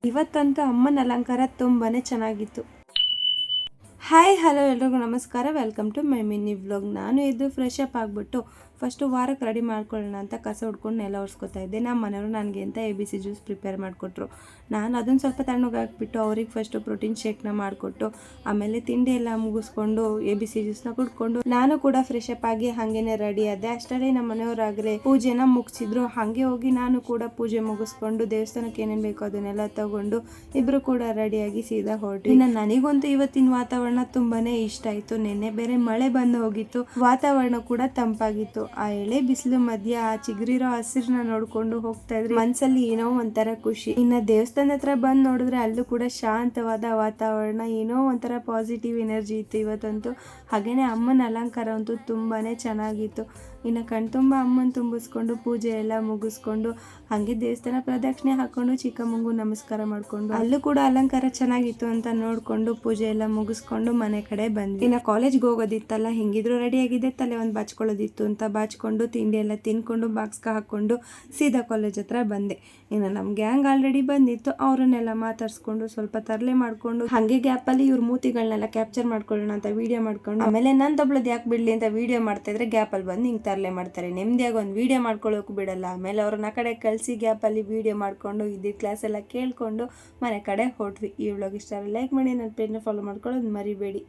ಇವತ್ತಂತೂ ಅಮ್ಮನ ಅಲಂಕಾರ ತುಂಬಾ ಚೆನ್ನಾಗಿತ್ತು. ಹಾಯ್ ಹಲೋ ಎಲ್ರಿಗೂ ನಮಸ್ಕಾರ, welcome to my mini vlog. ನಾನು ಎದ್ದು ಫ್ರೆಶ್ ಅಪ್ ಆಗಿಬಿಟ್ಟು ಫಸ್ಟು ವಾರಕ್ಕೆ ರೆಡಿ ಮಾಡ್ಕೊಳ್ಳೋಣ ಅಂತ ಕಸ ಹೊಡ್ಕೊಂಡು ನೆಲ ಒರೆಸ್ಕೊತಾ ಇದ್ದೆ. ನಮ್ಮ ಮನೆಯವರು ನನಗೆ ಅಂತ ABC ಜ್ಯೂಸ್ ಪ್ರಿಪೇರ್ ಮಾಡಿಕೊಟ್ರು. ನಾನು ಅದನ್ನು ಸ್ವಲ್ಪ ತಣ್ಣಗೆ ಹಾಕ್ಬಿಟ್ಟು ಅವ್ರಿಗೆ ಫಸ್ಟು ಪ್ರೋಟೀನ್ ಶೇಕ್ನ ಮಾಡಿಕೊಟ್ಟು ಆಮೇಲೆ ತಿಂಡಿ ಎಲ್ಲ ಮುಗಿಸ್ಕೊಂಡು ABC ಜ್ಯೂಸ್ನ ಕುಡ್ಕೊಂಡು ನಾನು ಕೂಡ ಫ್ರೆಶ್ ಅಪ್ ಆಗಿ ಹಾಗೇನೆ ರೆಡಿ ಆದೆ. ಅಷ್ಟರಲ್ಲಿ ನಮ್ಮ ಮನೆಯವರಾಗಲೇ ಪೂಜೆನ ಮುಗಿಸಿದ್ರು. ಹಾಗೆ ಹೋಗಿ ನಾನು ಕೂಡ ಪೂಜೆ ಮುಗಿಸ್ಕೊಂಡು ದೇವಸ್ಥಾನಕ್ಕೆ ಏನೇನು ಬೇಕೋ ಅದನ್ನೆಲ್ಲ ತಗೊಂಡು ಇಬ್ಬರು ಕೂಡ ರೆಡಿಯಾಗಿ ಸೀದಾ ಹೊರಟು. ಇನ್ನು ನನಗಂತೂ ಇವತ್ತಿನ ವಾತಾವರಣ ತುಂಬಾನೇ ಇಷ್ಟ ಆಯಿತು. ನಿನ್ನೆ ಬೇರೆ ಮಳೆ ಬಂದು ಹೋಗಿತ್ತು, ವಾತಾವರಣ ಕೂಡ ತಂಪಾಗಿತ್ತು. ಆ ಎಳೆ ಬಿಸಿಲು ಮಧ್ಯ ಆ ಚಿಗುರಿರೋ ಹಸಿರನ್ನ ನೋಡ್ಕೊಂಡು ಹೋಗ್ತಾ ಇದ್ರೆ ಮನ್ಸಲ್ಲಿ ಏನೋ ಒಂಥರ ಖುಷಿ. ಇನ್ನ ದೇವಸ್ಥಾನದ ಹತ್ರ ಬಂದು ನೋಡಿದ್ರೆ ಅಲ್ಲೂ ಕೂಡ ಶಾಂತವಾದ ವಾತಾವರಣ, ಏನೋ ಒಂಥರ ಪಾಸಿಟಿವ್ ಎನರ್ಜಿ ಇತ್ತು ಇವತ್ತಂತೂ. ಹಾಗೇನೆ ಅಮ್ಮನ ಅಲಂಕಾರ ಅಂತೂ ತುಂಬಾನೇ ಚೆನ್ನಾಗಿತ್ತು. ಇನ್ನು ಕಣ್ತುಂಬ ಅಮ್ಮನ ತುಂಬಿಸ್ಕೊಂಡು ಪೂಜೆ ಎಲ್ಲ ಮುಗಿಸ್ಕೊಂಡು ಹಾಗೆ ದೇವಸ್ಥಾನ ಪ್ರದಕ್ಷಿಣೆ ಹಾಕೊಂಡು ಚಿಕ್ಕಮ್ಮಂಗೂ ನಮಸ್ಕಾರ ಮಾಡ್ಕೊಂಡು ಅಲ್ಲೂ ಕೂಡ ಅಲಂಕಾರ ಚೆನ್ನಾಗಿತ್ತು ಅಂತ ನೋಡ್ಕೊಂಡು ಪೂಜೆ ಎಲ್ಲ ಮುಗಿಸ್ಕೊಂಡು ಮನೆ ಕಡೆ ಬಂದ್ವಿ. ಇನ್ನು ಕಾಲೇಜ್ಗೆ ಹೋಗೋದಿತ್ತಲ್ಲ, ಹೆಂಗಿದ್ರು ರೆಡಿ ಆಗಿದೆ, ತಲೆ ಒಂದು ಬಾಚ್ಕೊಳ್ಳೋದಿತ್ತು ಅಂತ ಬಾಚ್ಕೊಂಡು ತಿಂಡಿ ಎಲ್ಲ ತಿನ್ಕೊಂಡು ಬಾಕ್ಸ್ಗೆ ಹಾಕೊಂಡು ಸೀದಾ ಕಾಲೇಜ್ ಹತ್ರ ಬಂದೆ. ಇನ್ನು ನಮ್ಮ ಗ್ಯಾಂಗ್ ಆಲ್ರೆಡಿ ಬಂದಿತ್ತು, ಅವರನ್ನೆಲ್ಲ ಮಾತಾಡ್ಸ್ಕೊಂಡು ಸ್ವಲ್ಪ ತರಲೆ ಮಾಡ್ಕೊಂಡು ಹಾಗೆ ಗ್ಯಾಪಲ್ಲಿ ಇವ್ರ ಮೂತಿಗಳನ್ನೆಲ್ಲ ಕ್ಯಾಪ್ಚರ್ ಮಾಡ್ಕೊಳ್ಳೋಣ ಅಂತ ವಿಡಿಯೋ ಮಾಡ್ಕೊಂಡು ಆಮೇಲೆ ನಾನು ತಬ್ಳದ್ ಯಾಕೆ ಬಿಡ್ಲಿ ಅಂತ ವಿಡಿಯೋ ಮಾಡ್ತಾ ಇದ್ರೆ ಗ್ಯಾಪಲ್ಲಿ ಬಂದು ಹಿಂಗೆ ತರಲೆ ಮಾಡ್ತಾರೆ. ನೆಮ್ಮದಿಯಾಗಿ ಒಂದು ವಿಡಿಯೋ ಮಾಡ್ಕೊಳ್ಳೋಕೆ ಬಿಡಲ್ಲ. ಆಮೇಲೆ ಅವ್ರನ್ನ ಕಡೆ ಕಳಿಸಿ ಗ್ಯಾಪಲ್ಲಿ ವಿಡಿಯೋ ಮಾಡ್ಕೊಂಡು ಇದ್ದಿದ್ದ ಕ್ಲಾಸ್ ಎಲ್ಲ ಕೇಳ್ಕೊಂಡು ಮನೆ ಕಡೆ ಹೊರಟ್ವಿ. ಈ ವ್ಲಾಗ್ ಇಷ್ಟ ಲೈಕ್ ಮಾಡಿ, ನನ್ನ ಪೇಜ್ನ ಫಾಲೋ ಮಾಡ್ಕೊಳ್ಳೋದು ಮರಿಬೇಡಿ.